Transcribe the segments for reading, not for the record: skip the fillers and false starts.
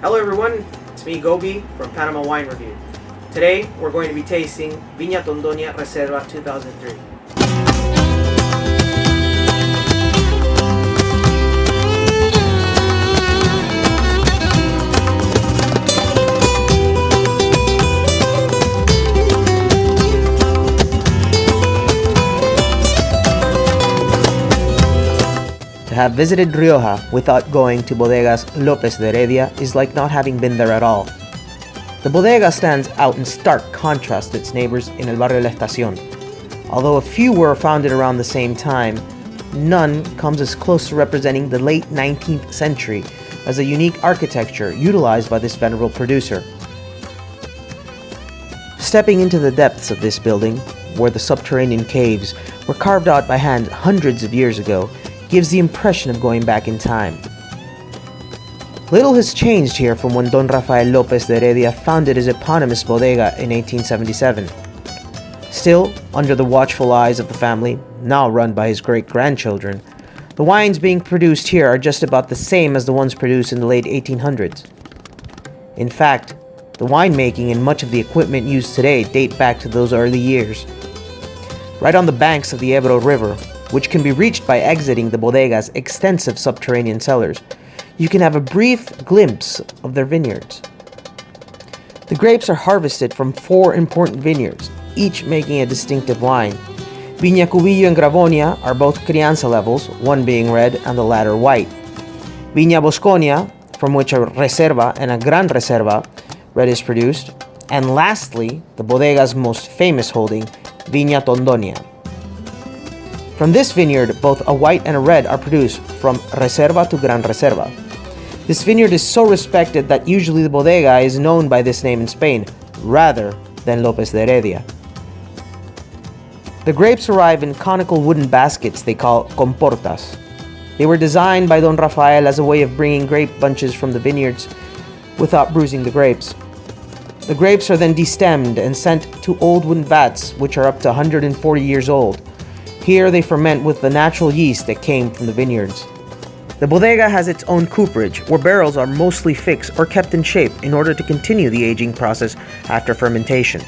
Hello everyone, it's me Gobi from Panama Wine Review. Today we're going to be tasting Viña Tondonia Reserva 2003. To have visited Rioja without going to Bodegas Lopez de Heredia is like not having been there at all. The bodega stands out in stark contrast to its neighbors in El Barrio La Estación. Although a few were founded around the same time, none comes as close to representing the late 19th century as a unique architecture utilized by this venerable producer. Stepping into the depths of this building, where the subterranean caves were carved out by hand hundreds of years ago, gives the impression of going back in time. Little has changed here from when Don Rafael Lopez de Heredia founded his eponymous bodega in 1877. Still, under the watchful eyes of the family, now run by his great-grandchildren, the wines being produced here are just about the same as the ones produced in the late 1800s. In fact, the winemaking and much of the equipment used today date back to those early years. Right on the banks of the Ebro River, which can be reached by exiting the bodega's extensive subterranean cellars, you can have a brief glimpse of their vineyards. The grapes are harvested from 4 important vineyards, each making a distinctive wine. Viña Cubillo and Gravonia are both crianza levels, one being red and the latter white. Viña Bosconia, from which a Reserva and a Gran Reserva red is produced. And lastly, the bodega's most famous holding, Viña Tondonia. From this vineyard, both a white and a red are produced from Reserva to Gran Reserva. This vineyard is so respected that usually the bodega is known by this name in Spain, rather than Lopez de Heredia. The grapes arrive in conical wooden baskets they call comportas. They were designed by Don Rafael as a way of bringing grape bunches from the vineyards without bruising the grapes. The grapes are then destemmed and sent to old wooden vats, which are up to 140 years old. Here they ferment with the natural yeast that came from the vineyards. The bodega has its own cooperage, where barrels are mostly fixed or kept in shape in order to continue the aging process after fermentation.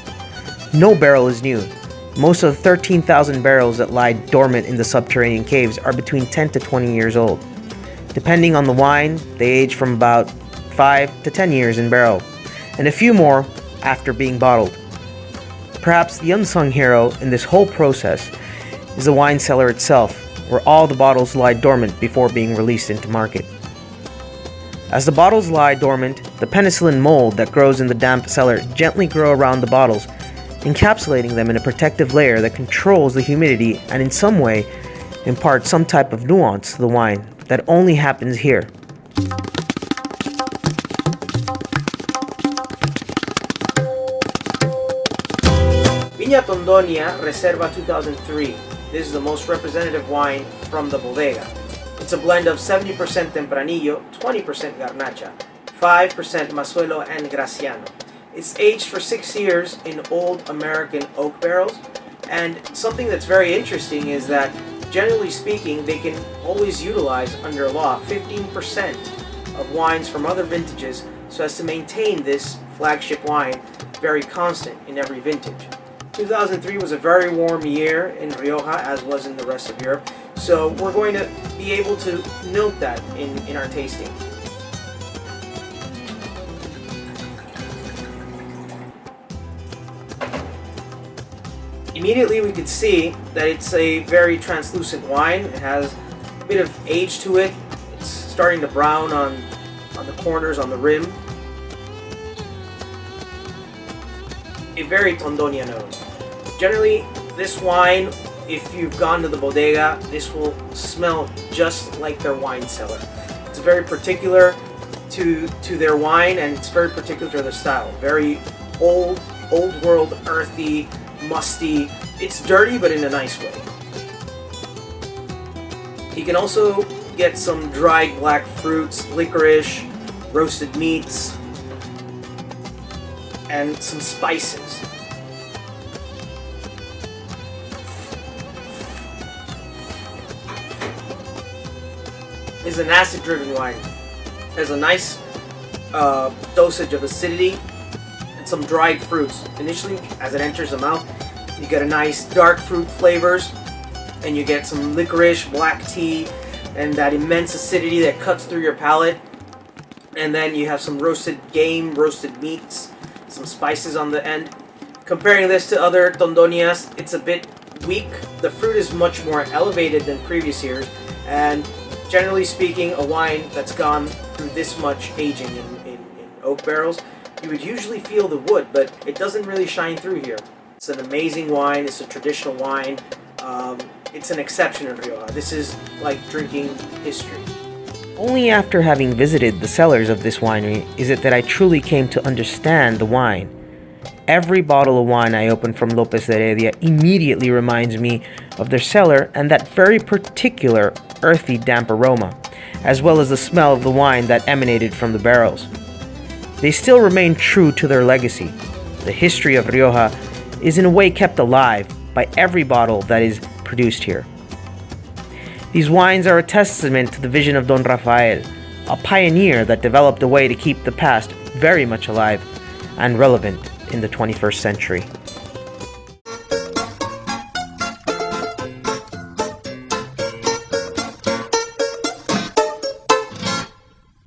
No barrel is new. Most of the 13,000 barrels that lie dormant in the subterranean caves are between 10 to 20 years old. Depending on the wine, they age from about 5 to 10 years in barrel, and a few more after being bottled. Perhaps the unsung hero in this whole process is the wine cellar itself, where all the bottles lie dormant before being released into market. As the bottles lie dormant, the penicillin mold that grows in the damp cellar gently grows around the bottles, encapsulating them in a protective layer that controls the humidity and in some way imparts some type of nuance to the wine that only happens here. Viña Tondonia Reserva 2003. This is the most representative wine from the bodega. It's a blend of 70% Tempranillo, 20% Garnacha, 5% Mazuelo and Graciano. It's aged for 6 years in old American oak barrels, and something that's very interesting is that, generally speaking, they can always utilize, under law, 15% of wines from other vintages so as to maintain this flagship wine very constant in every vintage. 2003 was a very warm year in Rioja, as was in the rest of Europe, so we're going to be able to note that in our tasting. Immediately we could see that it's a very translucent wine. It has a bit of age to it. It's starting to brown on the corners, on the rim. A very Tondonia nose. Generally, this wine, if you've gone to the bodega, this will smell just like their wine cellar. It's very particular to their wine, and it's very particular to their style. Very old world, earthy, musty. It's dirty, but in a nice way. You can also get some dried black fruits, licorice, roasted meats, and some spices. It's an acid-driven wine. It has a nice dosage of acidity and some dried fruits. Initially, as it enters the mouth, you get a nice dark fruit flavors, and you get some licorice, black tea, and that immense acidity that cuts through your palate. And then you have some roasted game, roasted meats, some spices on the end. Comparing this to other Tondonias, it's a bit weak. The fruit is much more elevated than previous years, and generally speaking, a wine that's gone through this much aging in oak barrels, you would usually feel the wood, but it doesn't really shine through here. It's an amazing wine. It's a traditional wine. It's an exception in Rioja. This is like drinking history. Only after having visited the cellars of this winery is it that I truly came to understand the wine. Every bottle of wine I open from Lopez de Heredia immediately reminds me of their cellar and that very particular earthy, damp aroma, as well as the smell of the wine that emanated from the barrels. They still remain true to their legacy. The history of Rioja is in a way kept alive by every bottle that is produced here. These wines are a testament to the vision of Don Rafael, a pioneer that developed a way to keep the past very much alive and relevant in the 21st century.